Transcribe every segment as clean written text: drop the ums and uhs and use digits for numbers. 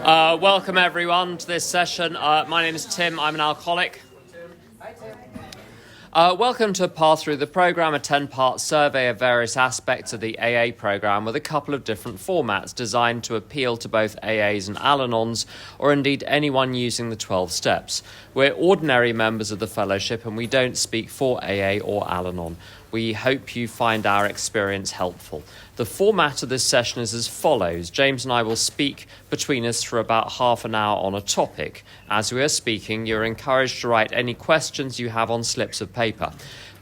Welcome everyone to this session. My name is Tim, I'm an alcoholic. Hi, Tim. Welcome to Path Through the Programme, a 10-part survey of various aspects of the AA programme with a couple of different formats designed to appeal to both AAs and Al-Anons, or indeed anyone using the 12 steps. We're ordinary members of the fellowship and we don't speak for AA or Al-Anon. We hope you find our experience helpful. The format of this session is as follows. James and I will speak between us for about half an hour on a topic. As we are speaking, you're encouraged to write any questions you have on slips of paper.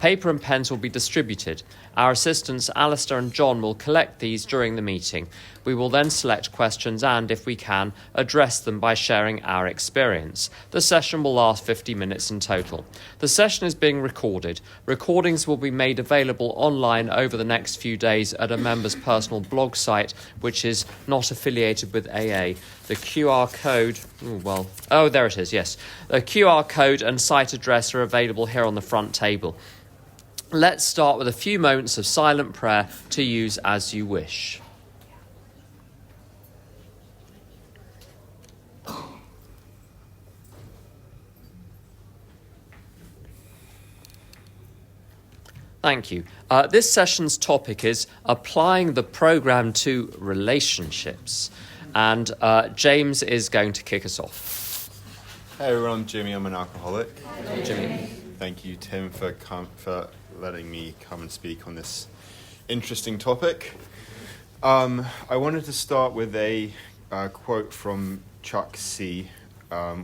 Paper and pens will be distributed. Our assistants, Alistair and John, will collect these during the meeting. We will then select questions and, if we can, address them by sharing our experience. The session will last 50 minutes in total. The session is being recorded. Recordings will be made available online over the next few days at a member's personal blog site, which is not affiliated with AA. The QR code, there it is, yes. The QR code and site address are available here on the front table. Let's start with a few moments of silent prayer to use as you wish. Thank you. This session's topic is applying the programme to relationships. And James is going to kick us off. Hey everyone, I'm Jimmy. I'm an alcoholic. Hey, Jimmy. Thank you, Tim, for letting me come and speak on this interesting topic. I wanted to start with a quote from Chuck C.,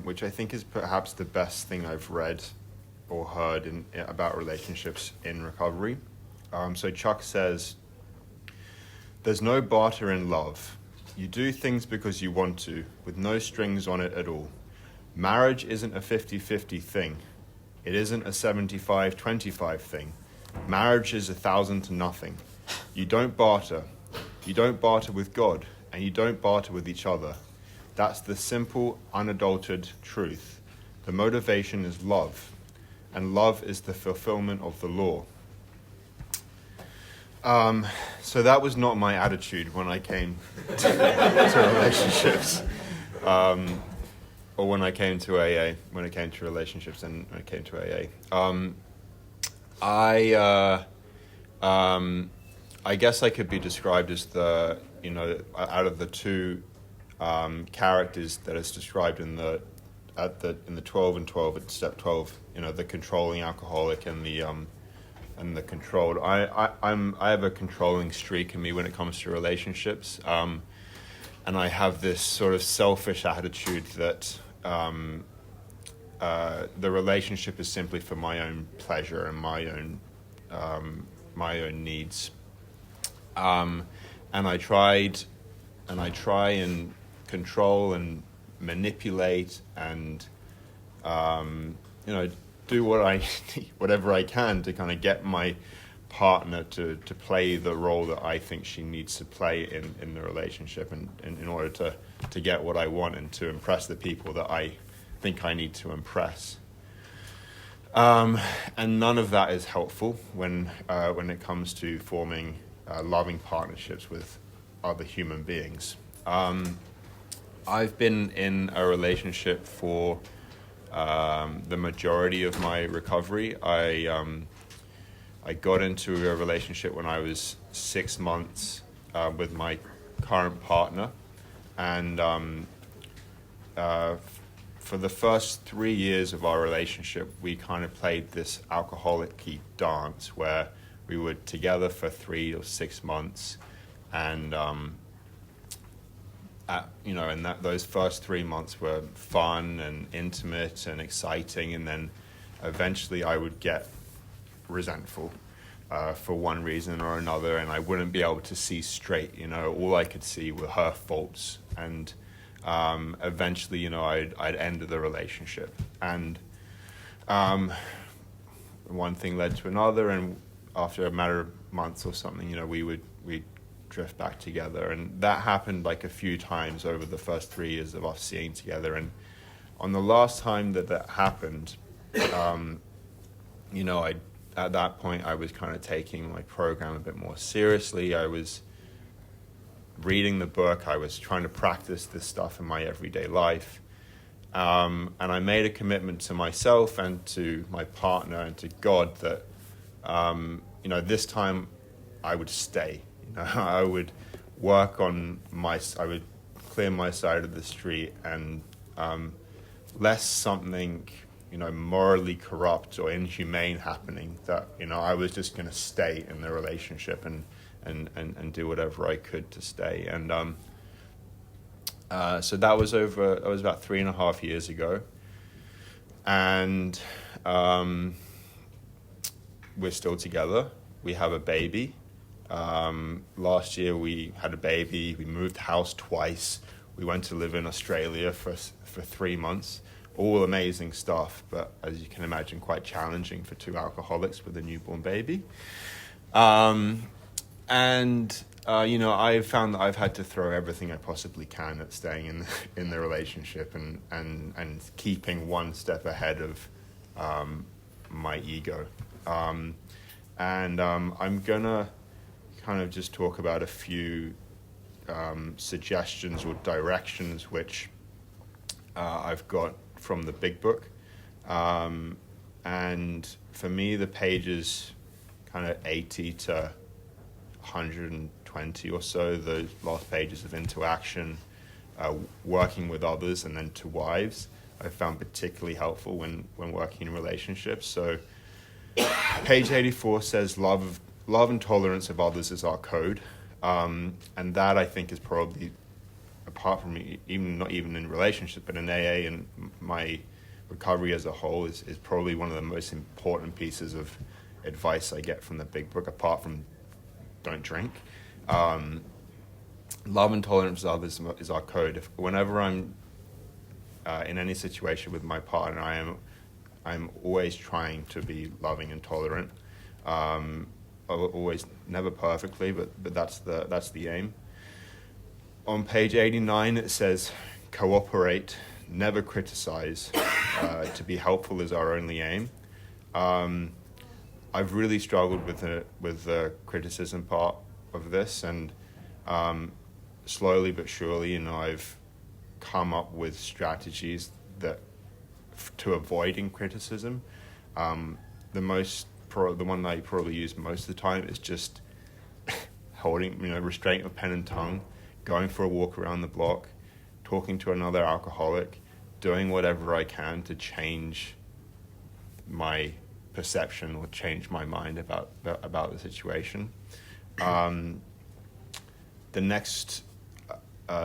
which I think is perhaps the best thing I've read or heard about relationships in recovery. So Chuck says, "There's no barter in love. You do things because you want to, with no strings on it at all. Marriage isn't a 50-50 thing. It isn't a 75-25 thing. Marriage is 1,000 to nothing. You don't barter. You don't barter with God, and you don't barter with each other. That's the simple, unadulterated truth. The motivation is love, and love is the fulfillment of the law." So that was not my attitude when I came to relationships. Or when I came to AA, when it came to relationships and when it came to AA. I guess I could be described as out of the two characters that is described in the 12 and 12 at step 12, the controlling alcoholic and the controlled. I have a controlling streak in me when it comes to relationships. And I have this sort of selfish attitude that the relationship is simply for my own pleasure and my own needs. And I try and control and manipulate and do whatever I can to kind of get my partner to play the role that I think she needs to play in the relationship and in order to get what I want and to impress the people that I think I need to impress. And none of that is helpful when it comes to forming loving partnerships with other human beings. I've been in a relationship for the majority of my recovery. I got into a relationship when I was 6 months with my current partner, and for the first 3 years of our relationship, we kind of played this alcoholic-y dance where we were together for 3 or 6 months, and those first 3 months were fun and intimate and exciting, and then eventually I would get resentful for one reason or another, and I wouldn't be able to see straight. All I could see were her faults, and eventually, I'd end the relationship, and one thing led to another, and after a matter of months or something, we'd drift back together, and that happened like a few times over the first 3 years of us seeing together. And on the last time that happened, at that point I was kind of taking my program a bit more seriously. I was reading the book, I was trying to practice this stuff in my everyday life. And I made a commitment to myself and to my partner and to God that, this time I would stay. I would work on I would clear my side of the street, and less something, morally corrupt or inhumane happening, that, I was just going to stay in the relationship and do whatever I could to stay. And so that was about 3.5 years ago. And we're still together. We have a baby. Last year we had a baby. We moved house twice. We went to live in Australia for 3 months. All amazing stuff, but as you can imagine, quite challenging for two alcoholics with a newborn baby. I've found that I've had to throw everything I possibly can at staying in the relationship and keeping one step ahead of my ego. I'm gonna kind of just talk about a few suggestions or directions which I've got from the big book. And for me, the pages kind of 80 to 120 or so, those last pages of interaction, working with others, and then to wives, I found particularly helpful when working in relationships. So page 84 says love and tolerance of others is our code. And that, I think, is probably, apart from not even in relationships, but in AA and my recovery as a whole, is probably one of the most important pieces of advice I get from the big book, apart from don't drink. Love and tolerance of others is our code. Whenever I'm in any situation with my partner, I'm always trying to be loving and tolerant. Always, never perfectly, but that's the aim. On page 89, it says, cooperate, never criticize. To be helpful is our only aim. I've really struggled with the criticism part of this, and slowly but surely, I've come up with strategies to avoiding criticism. The one that I probably use most of the time is just holding, restraint of pen and tongue, going for a walk around the block, talking to another alcoholic, doing whatever I can to change my perception or change my mind about the situation. The next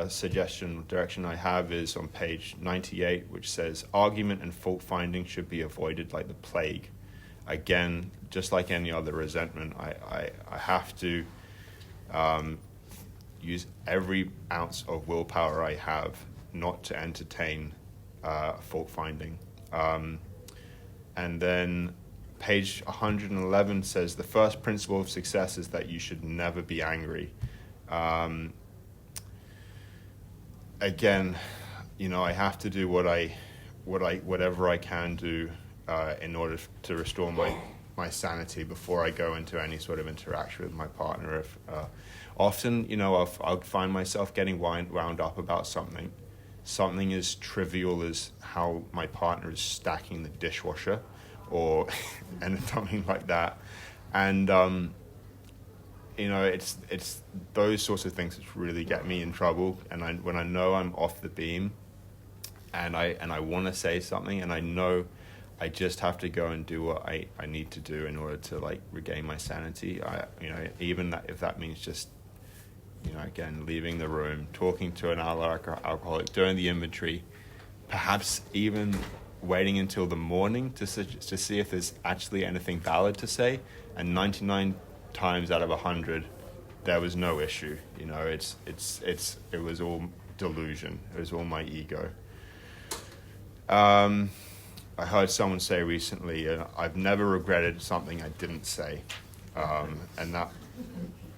suggestion, direction I have is on page 98, which says, argument and fault finding should be avoided like the plague. Again, just like any other resentment, I have to use every ounce of willpower I have not to entertain fault finding. And then page 111 says, the first principle of success is that you should never be angry. Again, I have to do whatever I can do in order to restore my sanity before I go into any sort of interaction with my partner. If often, I'll find myself getting wound up about something as trivial as how my partner is stacking the dishwasher, or and something like that, and it's those sorts of things that really get me in trouble. And when I know I'm off the beam, and I want to say something, and I know I just have to go and do what I need to do in order to regain my sanity. Even that, if that means just again leaving the room, talking to an alcoholic, doing the inventory, perhaps even waiting until the morning to see if there's actually anything valid to say, and 99 times out of 100 there was no issue. It was all delusion. It was all my ego. I heard someone say recently, I've never regretted something I didn't say, and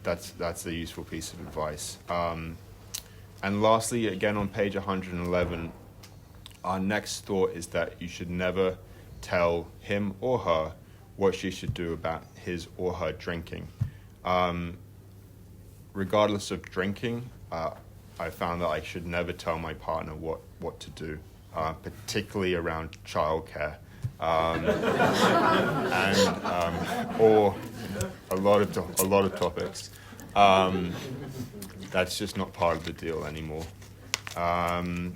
that's a useful piece of advice. And lastly, again on page 111, our next thought is that you should never tell him or her what she should do about his or her drinking. Regardless of drinking, I found that I should never tell my partner what to do, particularly around childcare, or a lot of topics. That's just not part of the deal anymore. And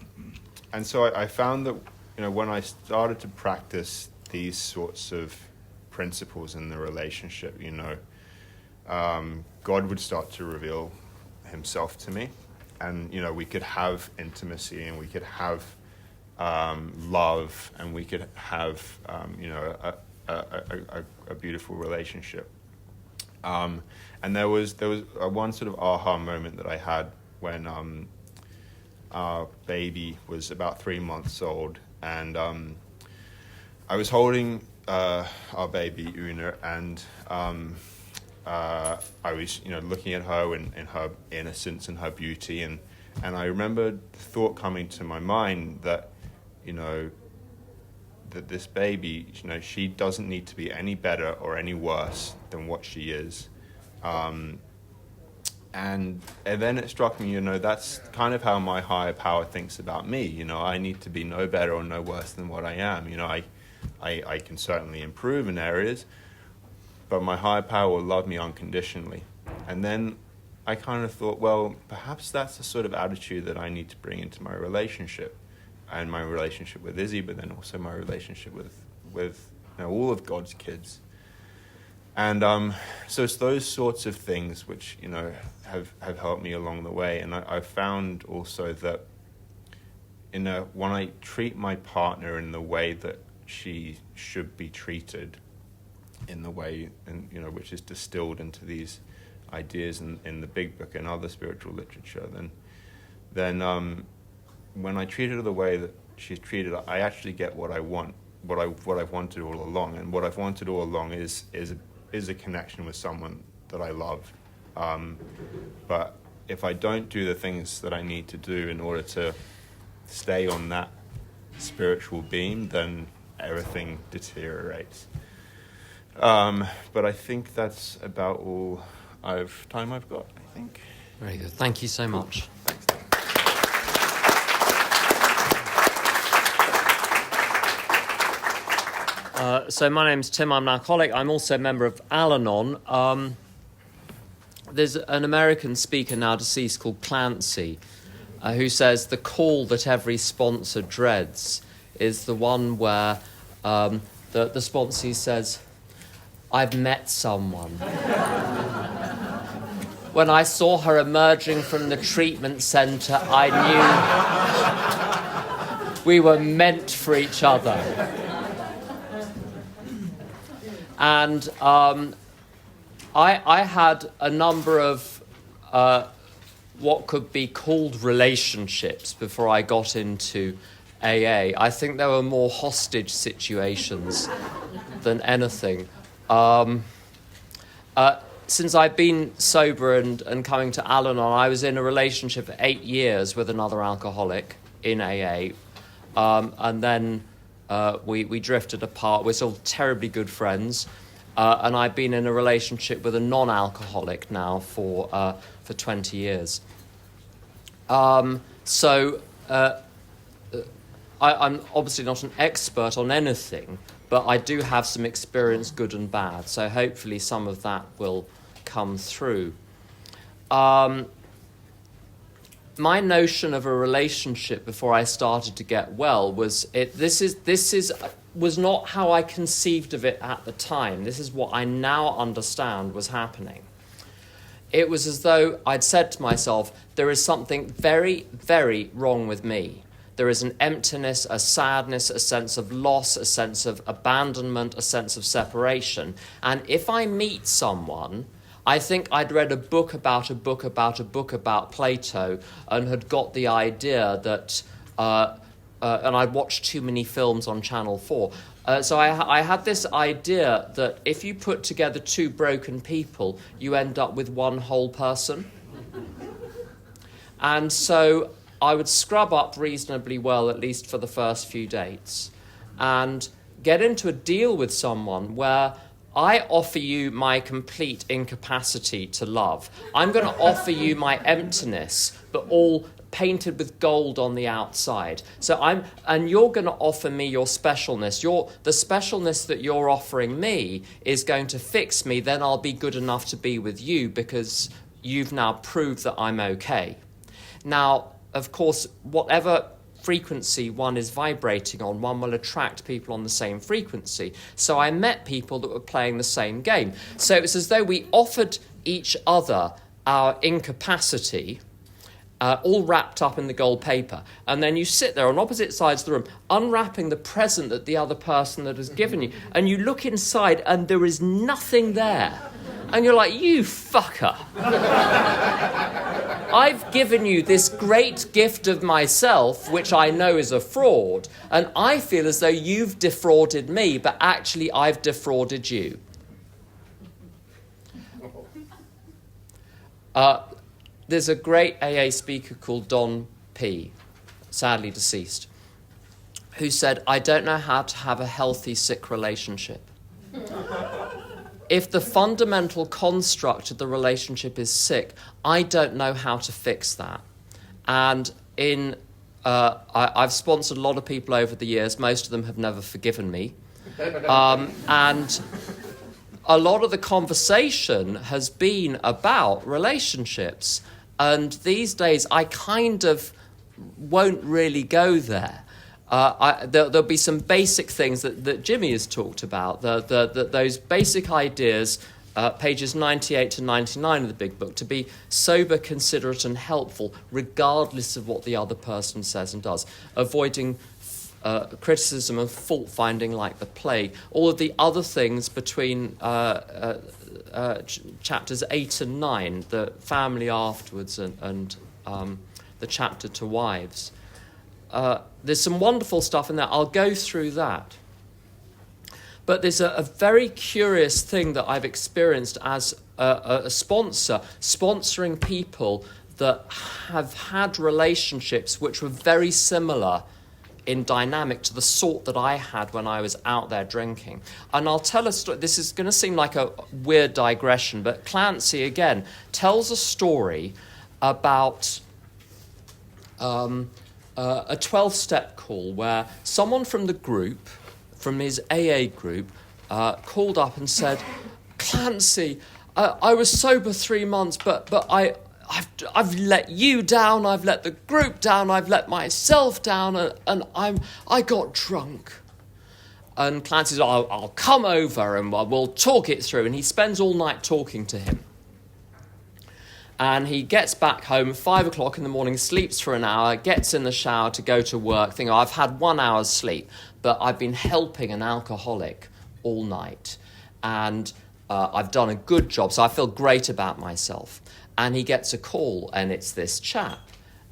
so I found that, when I started to practice these sorts of principles in the relationship, God would start to reveal himself to me, and we could have intimacy, and we could have love, and we could have a beautiful relationship. And there was one sort of aha moment that I had when our baby was about 3 months old, and I was holding our baby Una, and I was looking at her in her innocence and her beauty, and I remember the thought coming to my mind that that this baby, she doesn't need to be any better or any worse than what she is. And then it struck me, that's kind of how my higher power thinks about me. I need to be no better or no worse than what I am. I can certainly improve in areas, but my higher power will love me unconditionally. And then I kind of thought, well, perhaps that's the sort of attitude that I need to bring into my relationship, and my relationship with Izzy, but then also my relationship with all of God's kids. And so it's those sorts of things which have helped me along the way. And I've found also that when I treat my partner in the way that she should be treated, in the way which is distilled into these ideas in the Big Book and other spiritual literature, then when I treat her the way that she's treated, I actually get what I want, what I've wanted all along. And what I've wanted all along is a connection with someone that I love. But if I don't do the things that I need to do in order to stay on that spiritual beam, then everything deteriorates. But I think that's about all time I've got, I think. Very good. Thank you so much. Thanks. So my name's Tim, I'm an alcoholic. I'm also a member of Al-Anon. There's an American speaker now deceased called Clancy, who says the call that every sponsor dreads is the one where the sponsee says, "I've met someone." When I saw her emerging from the treatment centre, I knew we were meant for each other. And I had a number of what could be called relationships before I got into AA. I think there were more hostage situations than anything. Since I've been sober and coming to Al-Anon, I was in a relationship for 8 years with another alcoholic in AA. And then we drifted apart. We're still terribly good friends. And I've been in a relationship with a non-alcoholic now for 20 years. I'm obviously not an expert on anything, but I do have some experience, good and bad. So hopefully some of that will come through. My notion of a relationship before I started to get well was was not how I conceived of it at the time. This is what I now understand was happening. It was as though I'd said to myself, there is something very, very wrong with me. There is an emptiness, a sadness, a sense of loss, a sense of abandonment, a sense of separation. And if I meet someone, I think I'd read a book about Plato and had got the idea that, and I'd watched too many films on Channel 4. So I had this idea that if you put together two broken people, you end up with one whole person. And so I would scrub up reasonably well, at least for the first few dates, and get into a deal with someone where I offer you my complete incapacity to love. I'm going to offer you my emptiness, but all painted with gold on the outside. And you're going to offer me your specialness. The specialness that you're offering me is going to fix me. Then I'll be good enough to be with you because you've now proved that I'm okay. Now, of course, whatever frequency one is vibrating on, one will attract people on the same frequency. So I met people that were playing the same game. So it's as though we offered each other our incapacity, all wrapped up in the gold paper. And then you sit there on opposite sides of the room, unwrapping the present that the other person that has given you. And you look inside and there is nothing there. And you're like, you fucker. I've given you this great gift of myself, which I know is a fraud, and I feel as though you've defrauded me, but actually I've defrauded you. There's a great AA speaker called Don P., sadly deceased, who said, I don't know how to have a healthy sick relationship. If the fundamental construct of the relationship is sick, I don't know how to fix that. And I've sponsored a lot of people over the years. Most of them have never forgiven me. And a lot of the conversation has been about relationships. And these days, I kind of won't really go there. There'll be some basic things that Jimmy has talked about, those basic ideas, pages 98 to 99 of the big book, to be sober, considerate and helpful, regardless of what the other person says and does, avoiding criticism and fault-finding like the plague, all of the other things between chapters 8 and 9, the family afterwards and the chapter to wives. There's some wonderful stuff in there. I'll go through that. But there's a very curious thing that I've experienced as a sponsor, sponsoring people that have had relationships which were very similar in dynamic to the sort that I had when I was out there drinking. And I'll tell a story. This is going to seem like a weird digression, but Clancy, again, tells a story about a 12-step call where someone from the group, from his AA group, called up and said, Clancy, I was sober 3 months, but I've let you down, I've let the group down, I've let myself down, and I got drunk. And Clancy said, I'll come over and we'll talk it through. And he spends all night talking to him. And he gets back home, 5 o'clock in the morning, sleeps for an hour, gets in the shower to go to work, thinking, I've had 1 hour's sleep, but I've been helping an alcoholic all night. And I've done a good job, so I feel great about myself. And he gets a call, and it's this chap.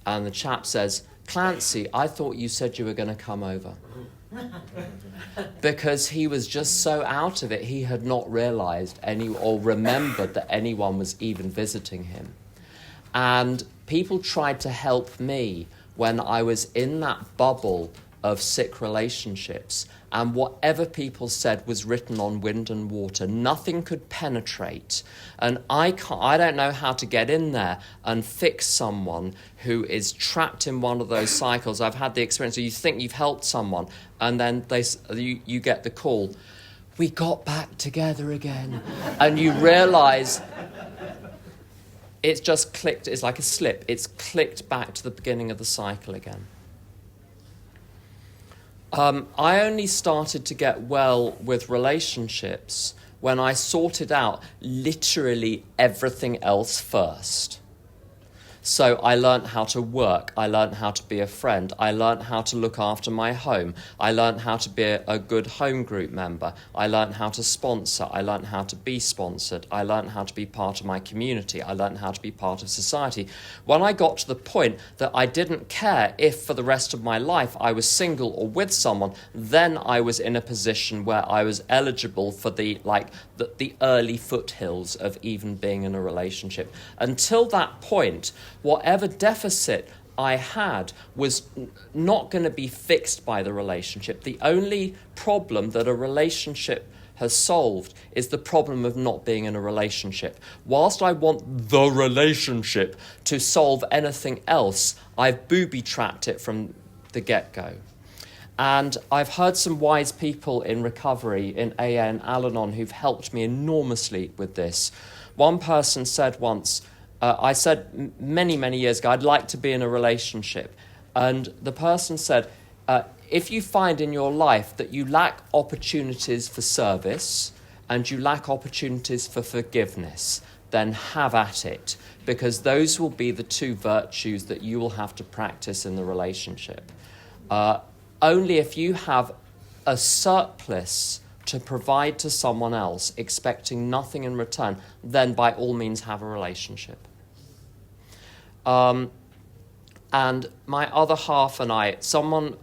And the chap says, Clancy, I thought you said you were going to come over. Because he was just so out of it, he had not realised or remembered that anyone was even visiting him. And people tried to help me when I was in that bubble of sick relationships, and whatever people said was written on wind and water. Nothing could penetrate. And I don't know how to get in there and fix someone who is trapped in one of those cycles. I've had the experience where you think you've helped someone, and then you get the call, we got back together again. And you realise it's just clicked, it's like a slip, it's clicked back to the beginning of the cycle again. I only started to get well with relationships when I sorted out literally everything else first. So I learned how to work, I learned how to be a friend, I learned how to look after my home, I learned how to be a good home group member, I learned how to sponsor, I learned how to be sponsored, I learned how to be part of my community, I learned how to be part of society. When I got to the point that I didn't care if for the rest of my life I was single or with someone, then I was in a position where I was eligible for the early foothills of even being in a relationship. Until that point, whatever deficit I had was not going to be fixed by the relationship. The only problem that a relationship has solved is the problem of not being in a relationship. Whilst I want the relationship to solve anything else, I've booby-trapped it from the get-go. And I've heard some wise people in recovery, in AA and Al-Anon, who've helped me enormously with this. One person said once, I said many, many years ago, I'd like to be in a relationship. And the person said, if you find in your life that you lack opportunities for service and you lack opportunities for forgiveness, then have at it, because those will be the two virtues that you will have to practice in the relationship. Only if you have a surplus to provide to someone else, expecting nothing in return, then by all means have a relationship. And my other half and I, someone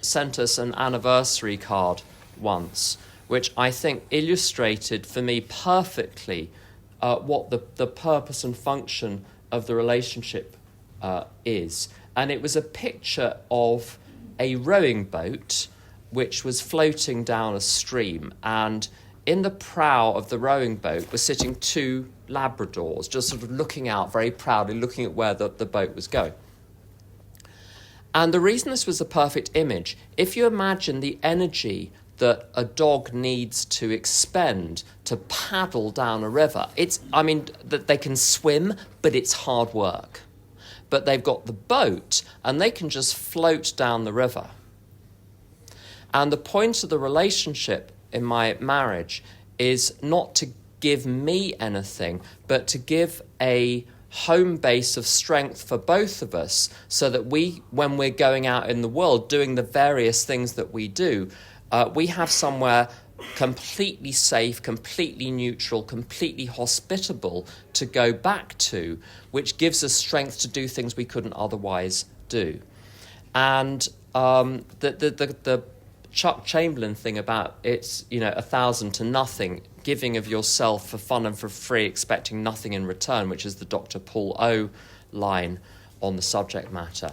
sent us an anniversary card once, which I think illustrated for me perfectly what the purpose and function of the relationship is. And it was a picture of a rowing boat which was floating down a stream, and in the prow of the rowing boat were sitting two Labradors, just sort of looking out very proudly, looking at where the boat was going. And the reason this was a perfect image, if you imagine the energy that a dog needs to expend to paddle down a river, that they can swim, but it's hard work. But they've got the boat and they can just float down the river. And the point of the relationship in my marriage is not to give me anything, but to give a home base of strength for both of us, so that we, when we're going out in the world doing the various things that we do, we have somewhere completely safe, completely neutral, completely hospitable to go back to, which gives us strength to do things we couldn't otherwise do. And the Chuck Chamberlain thing about it's 1,000 to nothing, giving of yourself for fun and for free, expecting nothing in return, which is the Dr. Paul O line on the subject matter.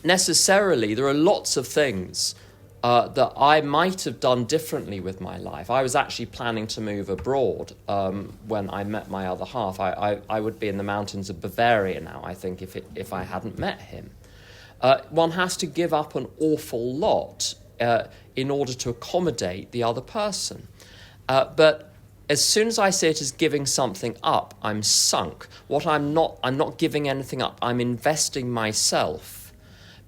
Necessarily, there are lots of things that I might have done differently with my life. I was actually planning to move abroad when I met my other half. I would be in the mountains of Bavaria now, I think, if I hadn't met him. One has to give up an awful lot in order to accommodate the other person. But as soon as I see it as giving something up, I'm sunk. I'm not giving anything up. I'm investing myself,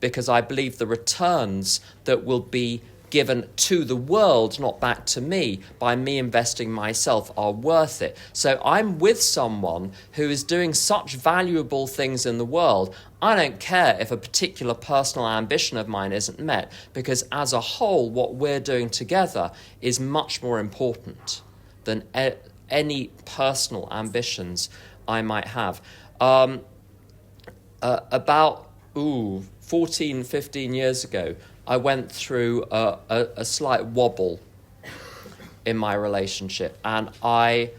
because I believe the returns that will be given to the world, not back to me, by me investing myself are worth it. So I'm with someone who is doing such valuable things in the world. I don't care if a particular personal ambition of mine isn't met, because as a whole, what we're doing together is much more important than any personal ambitions I might have. About 14, 15 years ago, I went through a slight wobble in my relationship, and I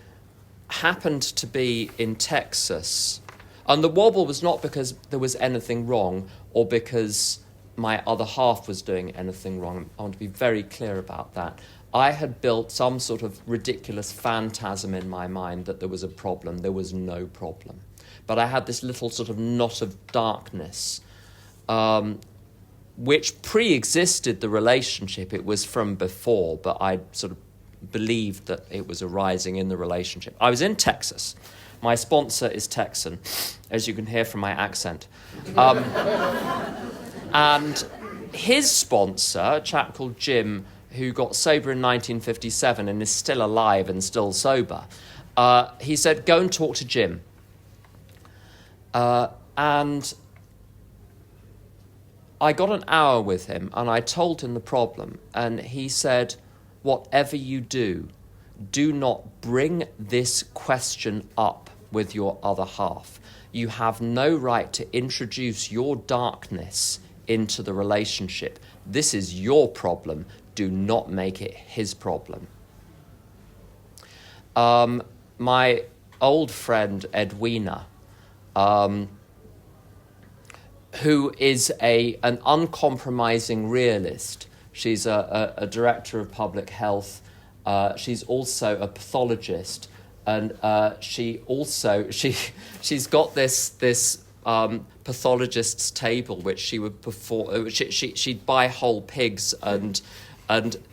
happened to be in Texas. And the wobble was not because there was anything wrong or because my other half was doing anything wrong. I want to be very clear about that. I had built some sort of ridiculous phantasm in my mind that there was a problem. There was no problem. But I had this little sort of knot of darkness, which pre-existed the relationship. It was from before, but I sort of believed that it was arising in the relationship. I was in Texas. My sponsor is Texan, as you can hear from my accent. And his sponsor, a chap called Jim, who got sober in 1957 and is still alive and still sober, he said, go and talk to Jim. And I got an hour with him and I told him the problem, and he said, whatever you do, do not bring this question up with your other half. You have no right to introduce your darkness into the relationship. This is your problem. Do not make it his problem. My old friend Edwina, who is an uncompromising realist, She's a director of public health. She's also a pathologist, and she's got this pathologist's table which she would perform. She'd buy whole pigs and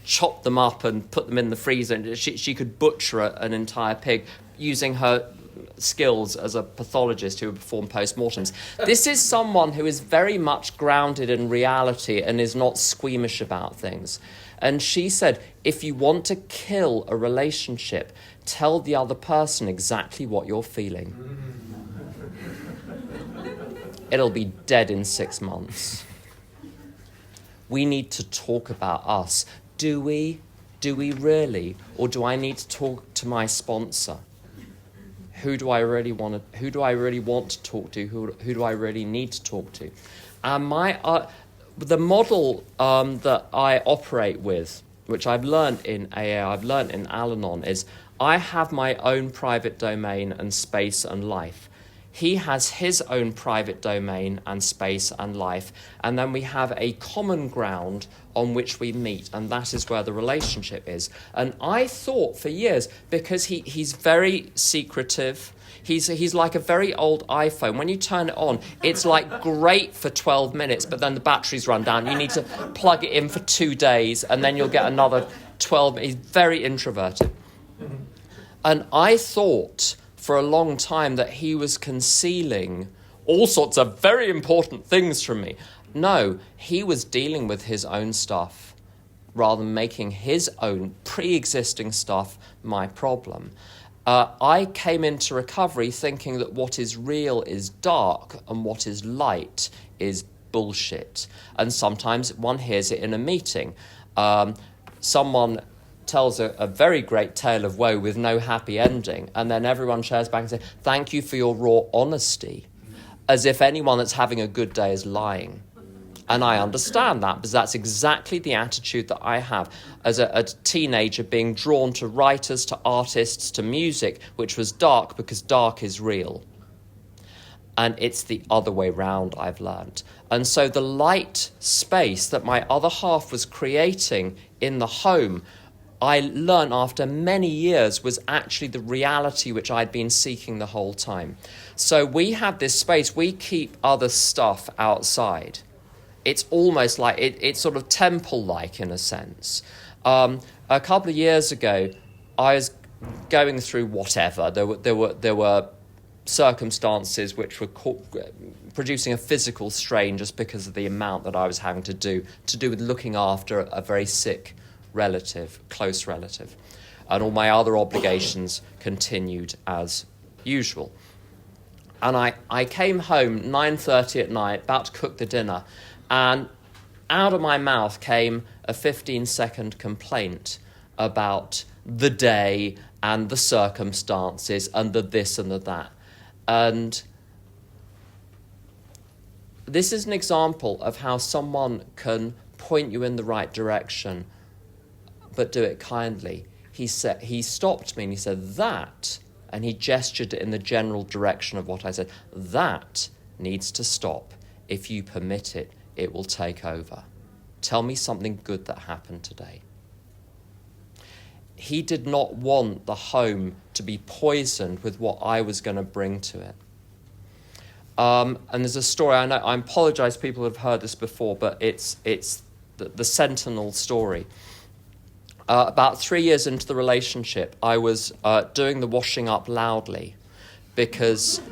chop them up and put them in the freezer. And she could butcher an entire pig using her skills as a pathologist who would perform post-mortems. This is someone who is very much grounded in reality and is not squeamish about things. And she said, if you want to kill a relationship, tell the other person exactly what you're feeling. It'll be dead in 6 months. We need to talk about us. Do we? Do we really? Or do I need to talk to my sponsor? Who do I really want to talk to? Who do I really need to talk to? And the model that I operate with, which I've learned in AA, I've learned in Al-Anon, is I have my own private domain and space and life. He has his own private domain and space and life, and then we have a common ground on which we meet, and that is where the relationship is. And I thought for years, because he's very secretive, he's like a very old iPhone. When you turn it on, it's like great for 12 minutes, but then the batteries run down. You need to plug it in for 2 days, and then you'll get another 12. He's very introverted. And I thought for a long time that he was concealing all sorts of very important things from me. No, he was dealing with his own stuff rather than making his own pre-existing stuff my problem. I came into recovery thinking that what is real is dark and what is light is bullshit. And sometimes one hears it in a meeting. Someone tells a very great tale of woe with no happy ending, and then everyone shares back and says, thank you for your raw honesty, as if anyone that's having a good day is lying. And I understand that, because that's exactly the attitude that I have as a teenager, being drawn to writers, to artists, to music, which was dark because dark is real. And it's the other way round, I've learned. And so the light space that my other half was creating in the home, I learned after many years, was actually the reality which I'd been seeking the whole time. So we have this space, we keep other stuff outside. It's almost like, it's sort of temple-like in a sense. A couple of years ago, I was going through whatever. There were circumstances which were producing a physical strain just because of the amount that I was having to do with looking after a very sick relative, close relative. And all my other obligations continued as usual. And I came home 9:30 at night, about to cook the dinner, and out of my mouth came a 15-second complaint about the day and the circumstances and the this and the that. And this is an example of how someone can point you in the right direction, but do it kindly. He stopped me and he said, that, and he gestured in the general direction of what I said, that needs to stop. If you permit it, it will take over. Tell me something good that happened today. He did not want the home to be poisoned with what I was going to bring to it. And there's a story, I know, I apologise, people have heard this before, but it's the Sentinel story. About 3 years into the relationship, I was doing the washing up loudly, because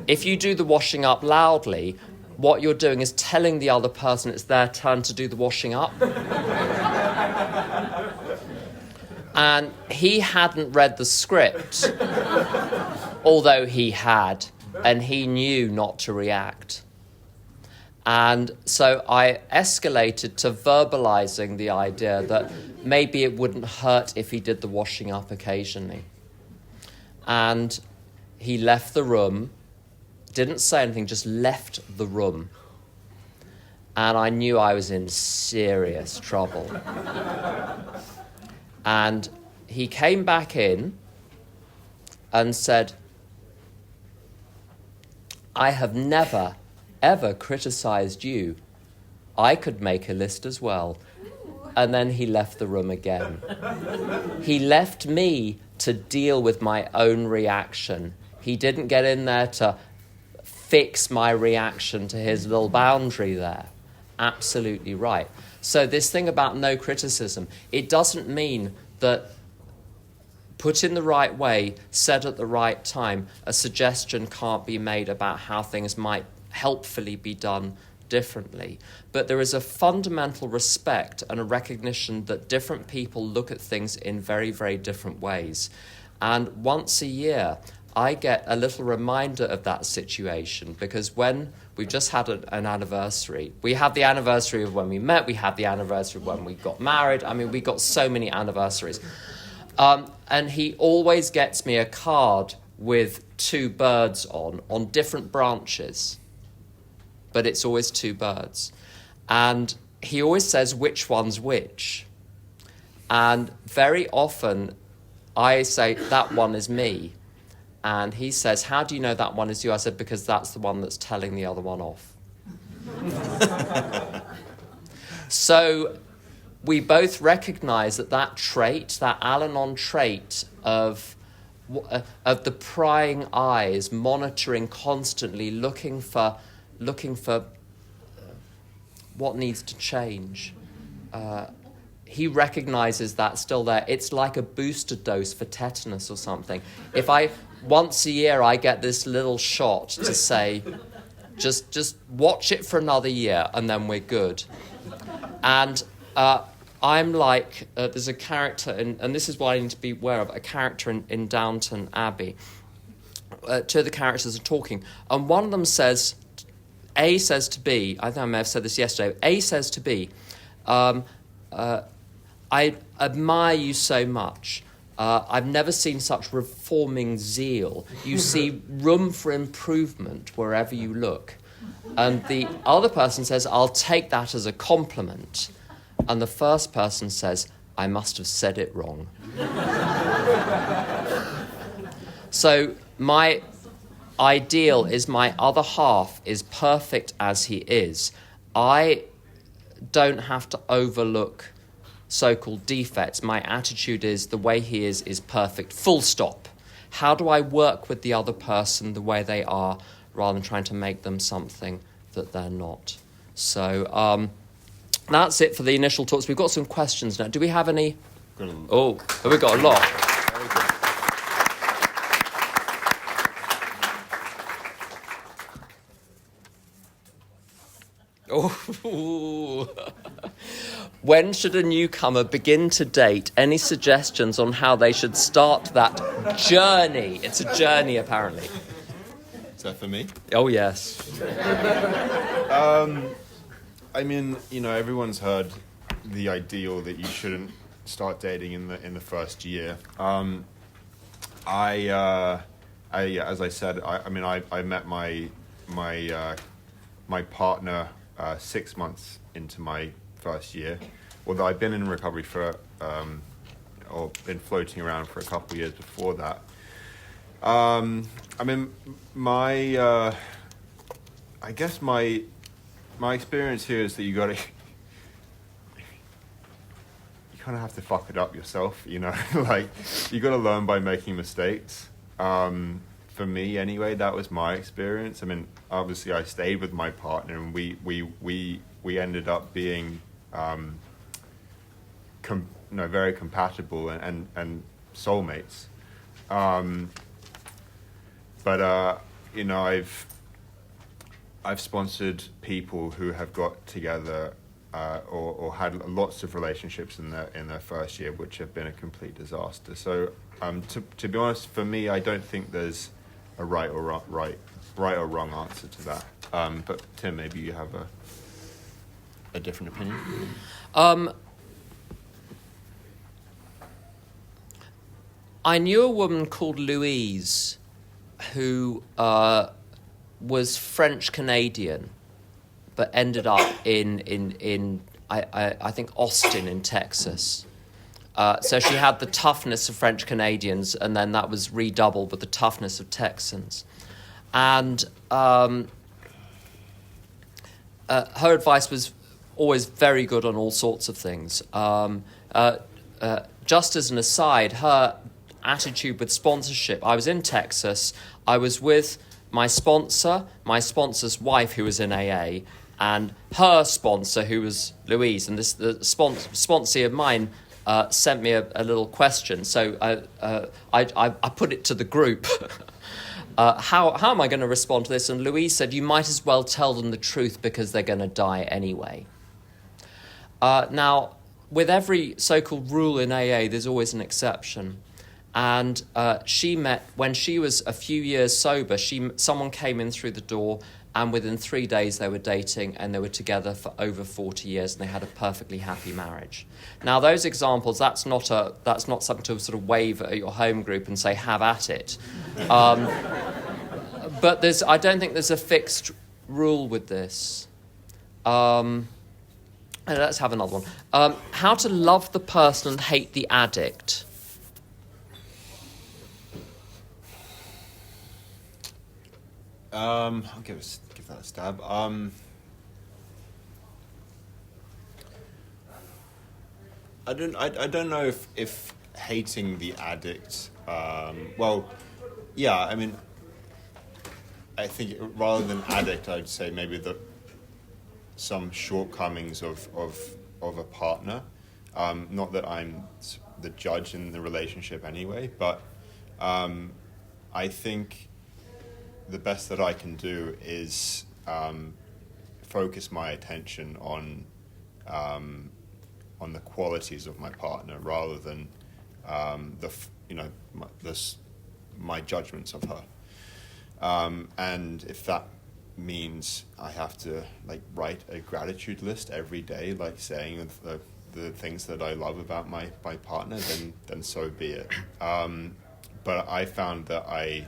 if you do the washing up loudly, what you're doing is telling the other person it's their turn to do the washing up. And he hadn't read the script, although he had, and he knew not to react. And so I escalated to verbalizing the idea that maybe it wouldn't hurt if he did the washing up occasionally. And he left the room, didn't say anything, just left the room. And I knew I was in serious trouble. And he came back in and said, I have never, ever criticised you. I could make a list as well. and then he left the room again. He left me to deal with my own reaction. He didn't get in there to fix my reaction to his little boundary there. Absolutely right. So this thing about no criticism, it doesn't mean that put in the right way, said at the right time, a suggestion can't be made about how things might helpfully be done differently. But there is a fundamental respect and a recognition that different people look at things in very, very different ways. And once a year, I get a little reminder of that situation, because when we've just had an anniversary, we have the anniversary of when we met, we have the anniversary of when we got married. I mean, we got so many anniversaries. And he always gets me a card with 2 birds on different branches. But it's always 2 birds. And he always says which one's which. And very often I say, that one is me. And he says, how do you know that one is you? I said, because that's the one that's telling the other one off. So we both recognize that trait, that Al-Anon trait of the prying eyes, monitoring constantly, looking for what needs to change. He recognizes that still there. It's like a booster dose for tetanus or something. If once a year I get this little shot to say, just watch it for another year and then we're good. And I'm like, there's a character, and this is what I need to be aware of, a character in Downton Abbey. 2 of the characters are talking, and one of them says, A says to B, I think I may have said this yesterday, A says to B, I admire you so much. I've never seen such reforming zeal. You see room for improvement wherever you look. And the other person says, I'll take that as a compliment. And the first person says, I must have said it wrong. So my ideal is my other half is perfect as he is. I don't have to overlook so-called defects. My attitude is the way he is perfect, full stop. How do I work with the other person the way they are rather than trying to make them something that they're not? So that's it for the initial talks. We've got some questions now. Do we have any? Oh, we've got a lot. Very good. Oh. When should a newcomer begin to date? Any suggestions on how they should start that journey? It's a journey, apparently. Is that for me? Oh, yes. I mean, everyone's heard the ideal that you shouldn't start dating in the first year. As I said, I met my partner 6 months into my first year, although I've been in recovery for or been floating around for a couple of years before that. I guess my experience here is that you kind of have to fuck it up yourself, like you got to learn by making mistakes. For me anyway, that was my experience. I mean, obviously I stayed with my partner and we ended up being very compatible and soulmates. But I've sponsored people who have got together or had lots of relationships in their first year, which have been a complete disaster. So to be honest, for me, I don't think there's a right or wrong answer to that. But Tim, maybe you have a different opinion. I knew a woman called Louise who was French Canadian, but ended up in I think Austin in Texas. So she had the toughness of French Canadians, and then that was redoubled with the toughness of Texans. And her advice was always very good on all sorts of things. Just as an aside, her attitude with sponsorship, I was in Texas, I was with my sponsor's wife who was in AA, and her sponsor who was Louise, and the sponsee of mine sent me a little question, so I put it to the group. How am I going to respond to this? And Louise said, you might as well tell them the truth because they're going to die anyway. Now, with every so-called rule in AA, there's always an exception. And she met, when she was a few years sober, someone came in through the door, and within 3 days they were dating, and they were together for over 40 years, and they had a perfectly happy marriage. Now, those examples, that's not something to sort of wave at your home group and say, have at it. But I don't think there's a fixed rule with this. Let's have another one. How to love the person and hate the addict. I'll give that a stab. I don't know if hating the addict. Well, yeah. I mean, I think rather than addict, I'd say maybe some shortcomings of a partner. Not that I'm the judge in the relationship anyway, but I think the best that I can do is focus my attention on the qualities of my partner rather than my judgments of her. And if that means I have to write a gratitude list every day, saying the things that I love about my partner, then so be it. But I found that I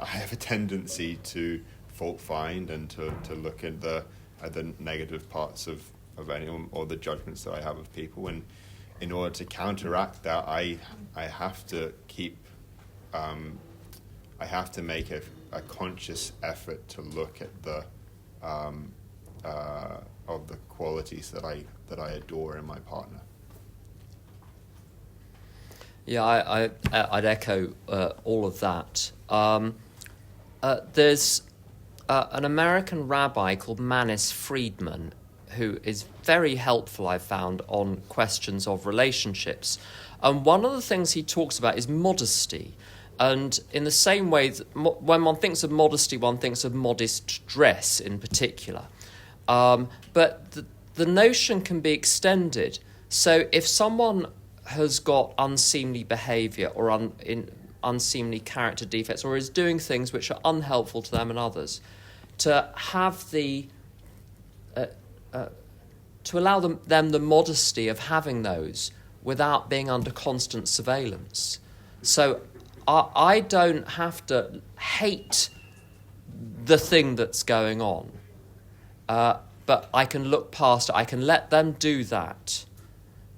have a tendency to fault find and to look at the negative parts of anyone or the judgments that I have of people, and in order to counteract that, I have to make a conscious effort to look at the of the qualities that I adore in my partner. Yeah, I'd echo all of that. There's an American rabbi called Manis Friedman who is very helpful, I've found, on questions of relationships. And one of the things he talks about is modesty. And in the same way, when one thinks of modesty, one thinks of modest dress in particular. But the notion can be extended. So if someone has got unseemly behaviour or unseemly character defects, or is doing things which are unhelpful to them and others, to have to allow them the modesty of having those without being under constant surveillance. So I don't have to hate the thing that's going on, but I can look past it. I can let them do that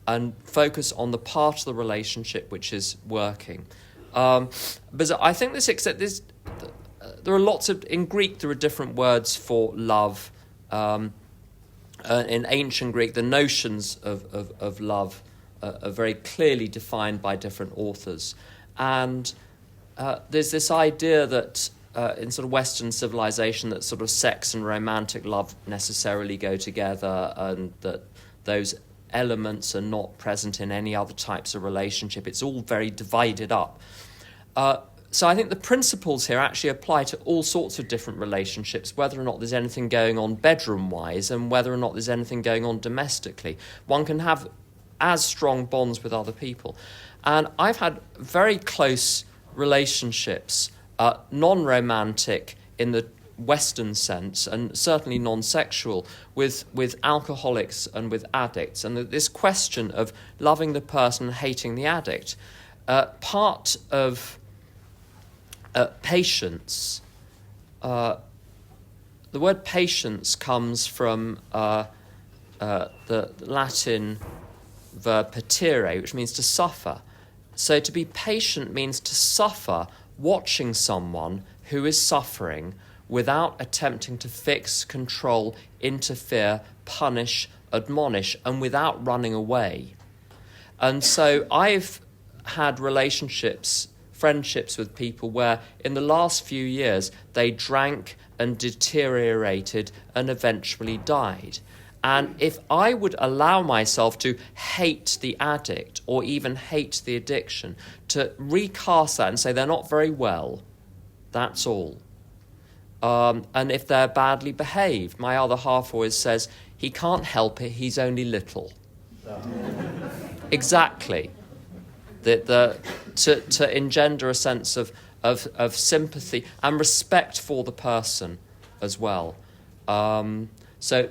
and focus on the part of the relationship which is working. But I think there are lots of, in Greek there are different words for love. In ancient Greek, the notions of love are very clearly defined by different authors. And there's this idea that in sort of Western civilization that sort of sex and romantic love necessarily go together, and that those elements are not present in any other types of relationship. It's all very divided up. So I think the principles here actually apply to all sorts of different relationships, whether or not there's anything going on bedroom-wise and whether or not there's anything going on domestically. One can have as strong bonds with other people. And I've had very close relationships, non-romantic in the Western sense, and certainly non-sexual, with alcoholics and with addicts. And this question of loving the person and hating the addict, part of patience, the word patience comes from the Latin verb patire, which means to suffer. So to be patient means to suffer watching someone who is suffering without attempting to fix, control, interfere, punish, admonish, and without running away. And so I've had friendships with people where in the last few years they drank and deteriorated and eventually died. And if I would allow myself to hate the addict or even hate the addiction, to recast that and say they're not very well, that's all. And if they're badly behaved, my other half always says, he can't help it, he's only little. Exactly. To engender a sense of sympathy and respect for the person as well. So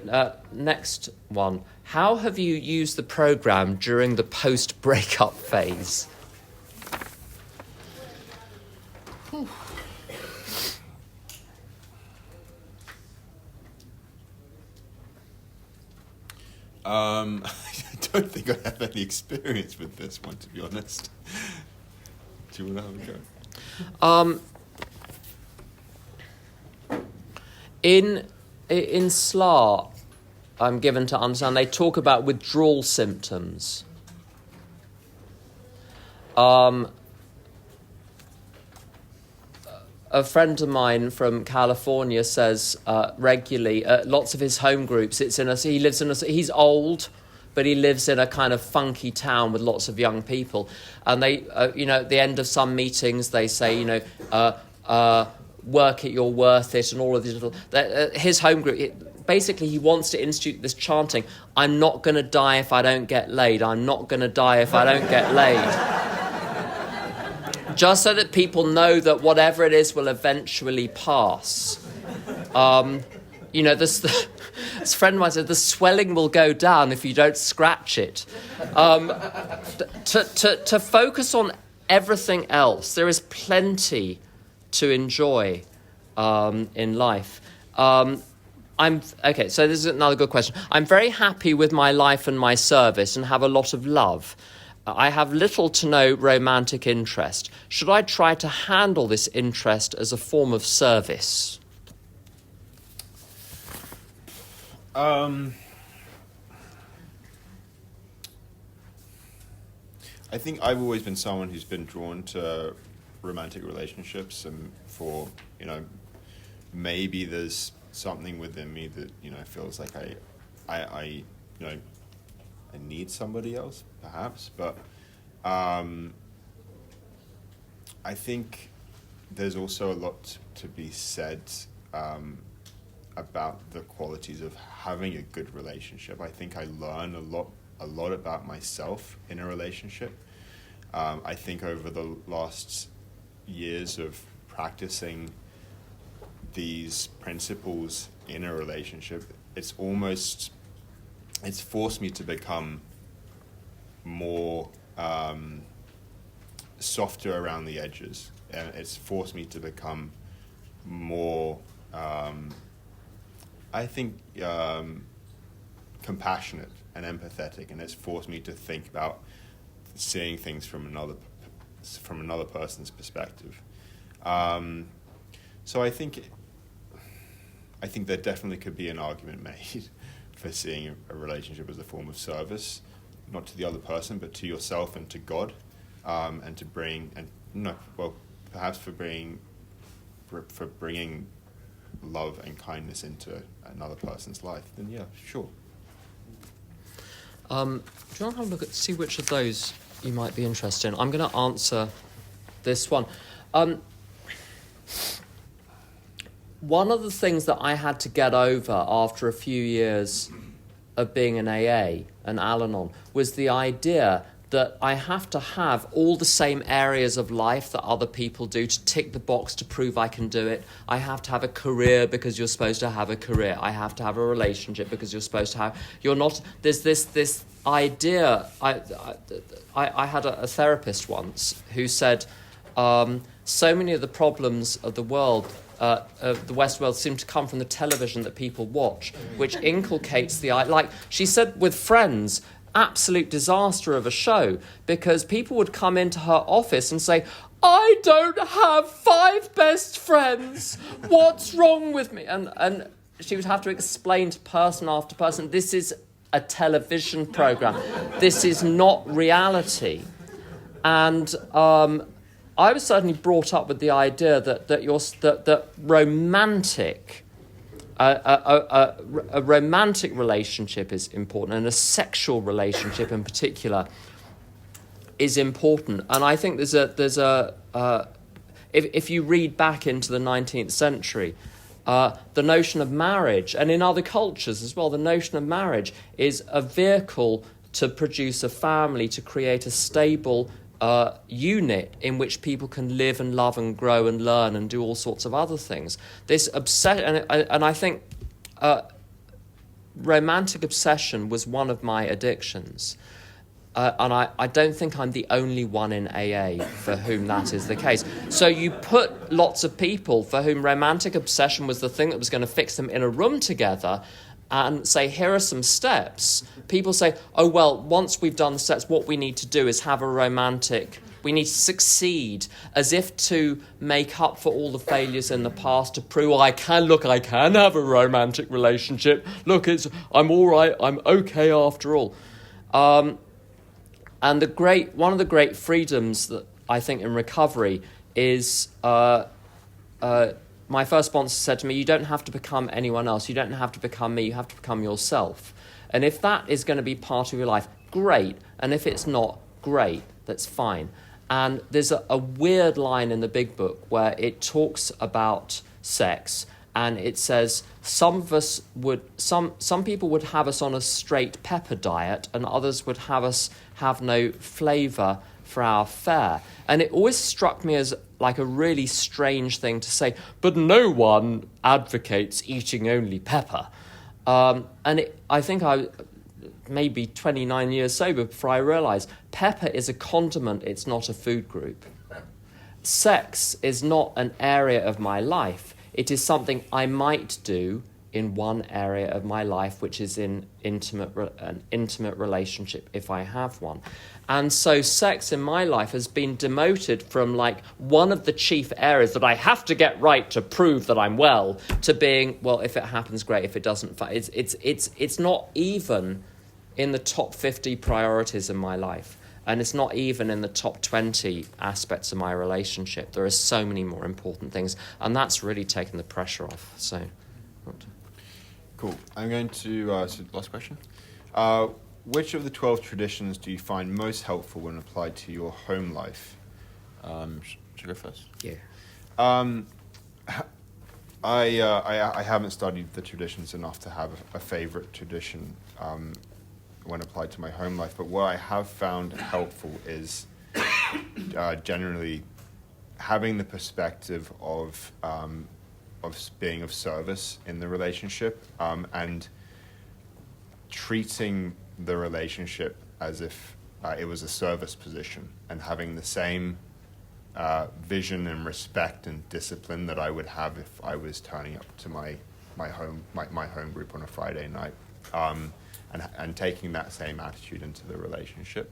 next one. How have you used the programme during the post-breakup phase? I don't think I have any experience with this one, to be honest. Do you want to have a go? In SLA, I'm given to understand, they talk about withdrawal symptoms. A friend of mine from California says regularly, lots of his home groups, he's old, but he lives in a kind of funky town with lots of young people. And they, at the end of some meetings, they say, work it, you're worth it, and all of these little... his home group, basically he wants to institute this chanting, I'm not going to die if I don't get laid, I'm not going to die if I don't get laid. Just so that people know that whatever it is will eventually pass. This friend of mine said, the swelling will go down if you don't scratch it. To focus on everything else, there is plenty to enjoy in life. So this is another good question. I'm very happy with my life and my service and have a lot of love. I have little to no romantic interest. Should I try to handle this interest as a form of service? I think I've always been someone who's been drawn to romantic relationships, and maybe there's something within me that feels like I need somebody else, perhaps, but I think there's also a lot to be said about the qualities of having a good relationship. I think I learn a lot about myself in a relationship. I think over the last years of practicing these principles in a relationship, it's forced me to become more softer around the edges, and it's forced me to become more compassionate and empathetic, and it's forced me to think about seeing things from another person's perspective. So I think there definitely could be an argument made for seeing a relationship as a form of service, not to the other person, but to yourself and to God, and to perhaps for bringing love and kindness into another person's life. Then yeah, sure. Do you want to have a look at see which of those you might be interested in? I'm going to answer this one. One of the things that I had to get over after a few years of being an AA, an Al-Anon, was the idea that I have to have all the same areas of life that other people do to tick the box to prove I can do it. I have to have a career because you're supposed to have a career. I have to have a relationship because you're supposed to have... You're not... There's this idea... I had a therapist once who said, so many of the problems of the world... of the West world seem to come from the television that people watch, which inculcates the... Like she said with Friends, absolute disaster of a show, because people would come into her office and say, I don't have 5 best friends. What's wrong with me? And she would have to explain to person after person, this is a television programme. This is not reality. And I was certainly brought up with the idea that romantic... A romantic relationship is important, and a sexual relationship in particular is important. And I think if you read back into the 19th century, the notion of marriage, and in other cultures as well, the notion of marriage is a vehicle to produce a family, to create a stable unit in which people can live and love and grow and learn and do all sorts of other things. This obsession, and I think romantic obsession was one of my addictions. And I don't think I'm the only one in AA for whom that is the case. So you put lots of people for whom romantic obsession was the thing that was going to fix them in a room together and say, here are some steps. People say, oh, well, once we've done the steps, what we need to do is have a romantic... We need to succeed, as if to make up for all the failures in the past, to prove, I can have a romantic relationship. Look, I'm all right, I'm okay after all. And one of the great freedoms that I think in recovery is... my first sponsor said to me, you don't have to become anyone else. You don't have to become me. You have to become yourself. And if that is going to be part of your life, great. And if it's not, great. That's fine. And there's a weird line in the Big Book where it talks about sex, and it says some people would have us on a straight pepper diet, and others would have us have no flavour for our fare. And it always struck me as like a really strange thing to say, but no one advocates eating only pepper. I think I maybe 29 years sober before I realised pepper is a condiment, it's not a food group. Sex is not an area of my life. It is something I might do in one area of my life, which is in an intimate relationship if I have one. And so sex in my life has been demoted from like one of the chief areas that I have to get right to prove that I'm well, to being, well, if it happens, great. If it doesn't, it's not even in the top 50 priorities in my life. And it's not even in the top 20 aspects of my relationship. There are so many more important things. And that's really taken the pressure off. So, cool. I'm going to, last question. Which of the 12 traditions do you find most helpful when applied to your home life? Should I go first? Yeah. I haven't studied the traditions enough to have a favourite tradition when applied to my home life, but what I have found helpful is generally having the perspective of being of service in the relationship, and treating the relationship as if it was a service position, and having the same vision and respect and discipline that I would have if I was turning up to my home group on a Friday night, and taking that same attitude into the relationship.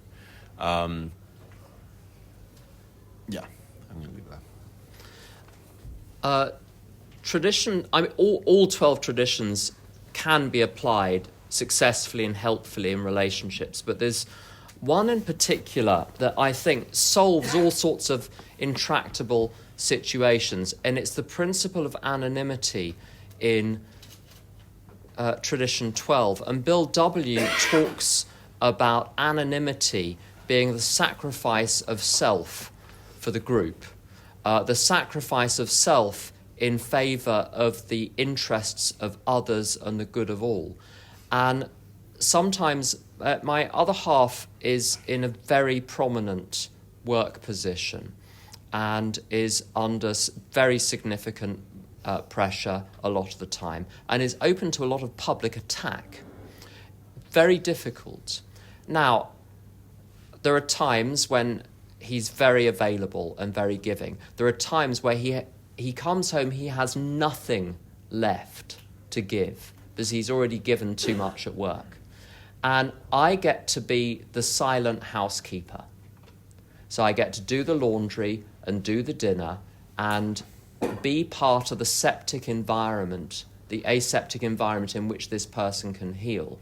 Yeah, I'm going to leave it there. Tradition, I mean, all 12 traditions can be applied successfully and helpfully in relationships, but there's one in particular that I think solves all sorts of intractable situations, and it's the principle of anonymity in Tradition 12. And Bill W. talks about anonymity being the sacrifice of self for the group, the sacrifice of self in favour of the interests of others and the good of all. And sometimes my other half is in a very prominent work position and is under very significant pressure a lot of the time, and is open to a lot of public attack. Very difficult. Now, there are times when he's very available and very giving. There are times where he comes home, he has nothing left to give because he's already given too much at work. And I get to be the silent housekeeper. So I get to do the laundry and do the dinner and be part of the septic environment, the aseptic environment in which this person can heal,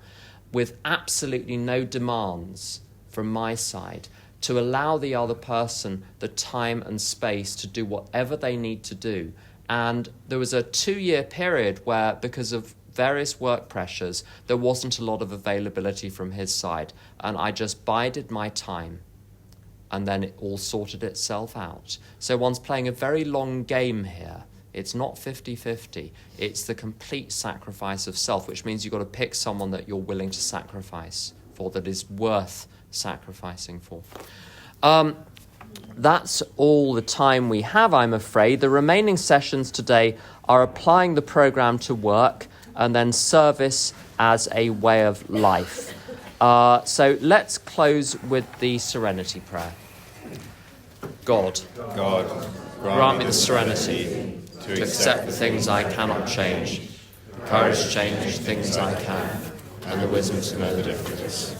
with absolutely no demands from my side, to allow the other person the time and space to do whatever they need to do. And there was a 2-year period where, because of various work pressures, there wasn't a lot of availability from his side, and I just bided my time, and then it all sorted itself out. So one's playing a very long game here. It's not 50-50. It's the complete sacrifice of self, which means you've got to pick someone that you're willing to sacrifice for, that is worth sacrificing for. That's all the time we have, I'm afraid. The remaining sessions today are applying the programme to work and then service as a way of life. So let's close with the serenity prayer. God, grant me the serenity to accept the things I cannot change, the courage to change things I can, and the wisdom to know the difference.